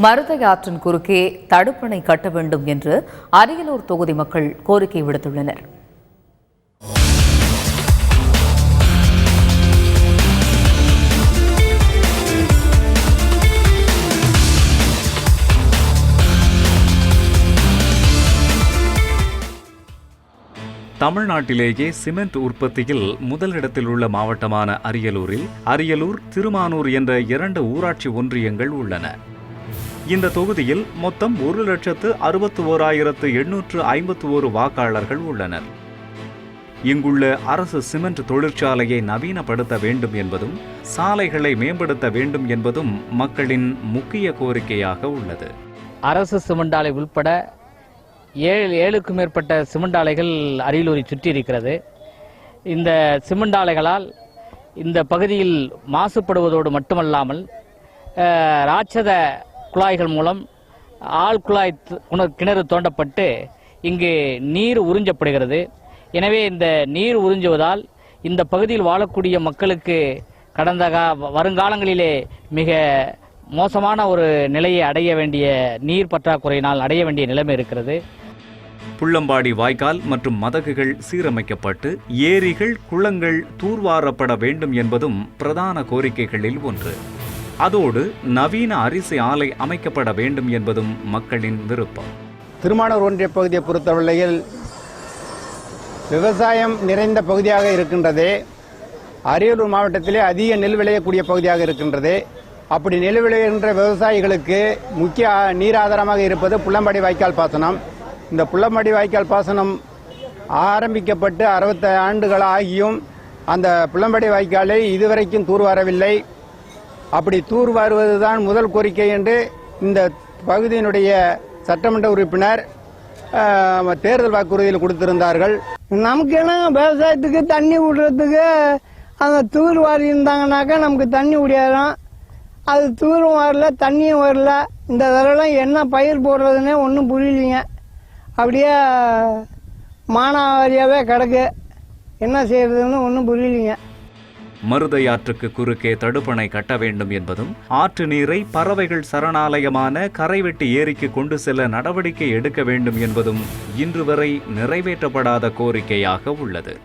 மருதை ஆற்றின் குறுக்கே தடுப்பணை கட்ட வேண்டும் என்று அரியலூர் தொகுதி மக்கள் கோரிக்கை விடுத்துள்ளனர். தமிழ்நாட்டிலேயே சிமெண்ட் உற்பத்தியில் முதலிடத்தில் உள்ள மாவட்டமான அரியலூர், திருமானூர் என்ற 2 ஊராட்சி ஒன்றியங்கள் உள்ளன. இந்த தொகுதியில் மொத்தம் 1,61,851 வாக்காளர்கள் உள்ளனர். இங்குள்ள அரசு சிமெண்ட் தொழிற்சாலையை நவீனப்படுத்த வேண்டும் என்பதும் சாலைகளை மேம்படுத்த வேண்டும் என்பதும் மக்களின் முக்கிய கோரிக்கையாக உள்ளது. அரசு சிமெண்ட் ஆலை உட்பட 7க்கும் மேற்பட்ட சிமெண்ட் ஆலைகள் அரியலூரை சுற்றி இருக்கிறது. இந்த சிமெண்ட் ஆலைகளால் இந்த பகுதியில் மாசுபடுவதோடு மட்டுமல்லாமல் ராட்சத குழாய்கள் மூலம் ஆழ்குழாய் கிணறு தோண்டப்பட்டு இங்கு நீர் உறிஞ்சப்படுகிறது. எனவே இந்த நீர் உறிஞ்சுவதால் இந்த பகுதியில் வாழக்கூடிய மக்களுக்கு வருங்காலங்களிலே மிக மோசமான ஒரு நிலையை அடைய வேண்டிய நீர் பற்றாக்குறையினால் அடைய வேண்டிய நிலைமை இருக்கிறது. புள்ளம்பாடி வாய்க்கால் மற்றும் மதகுகள் சீரமைக்கப்பட்டு ஏரிகள், குளங்கள் தூர்வாரப்பட வேண்டும் என்பதும் பிரதான கோரிக்கைகளில் ஒன்று. அதோடு நவீன அரிசி ஆலை அமைக்கப்பட வேண்டும் என்பதும் மக்களின் விருப்பம். திருமானூர் ஒன்றிய பகுதியை பொறுத்தவரையில் விவசாயம் நிறைந்த பகுதியாக இருக்கின்றது. அரியலூர் மாவட்டத்திலே அதிக நெல் விளையக்கூடிய பகுதியாக இருக்கின்றது. அப்படி நெல் விளைகின்ற விவசாயிகளுக்கு முக்கிய நீர் ஆதாரமாக இருப்பது புள்ளம்பாடி வாய்க்கால் பாசனம். இந்த புள்ளம்பாடி வாய்க்கால் பாசனம் ஆரம்பிக்கப்பட்டு 60 ஆண்டுகள் ஆகியும் அந்த புள்ளம்பாடி வாய்க்காலை இதுவரைக்கும் தூர்வாரவில்லை. அப்படி தூர்வாருவதுதான் முதல் கோரிக்கை என்று இந்த பகுதியினுடைய சட்டமன்ற உறுப்பினர் தேர்தல் வாக்குறுதியில் கொடுத்திருந்தார்கள். நமக்கு என்ன விவசாயத்துக்கு தண்ணி விடுறதுக்கு அந்த தூர்வாரி இருந்தாங்கன்னாக்கா நமக்கு தண்ணி விடியாதான். அது தூரும் வரல, தண்ணியும் வரல. இந்த தடவை என்ன பயிர் போடுறதுன்னே ஒன்றும் புரியலைங்க. அப்படியே மானாவாரியாகவே கிடக்கு. என்ன செய்யறதுன்னு ஒன்றும் புரியலைங்க. மருதை ஆற்றுக்கு குறுக்கே தடுப்பணை கட்ட வேண்டும் என்பதும் ஆற்று நீரை பறவைகள் சரணாலயமான கரைவெட்டி ஏரிக்கு கொண்டு செல்ல நடவடிக்கை எடுக்க வேண்டும் என்பதும் இன்று வரை நிறைவேற்றப்படாத கோரிக்கையாக உள்ளது.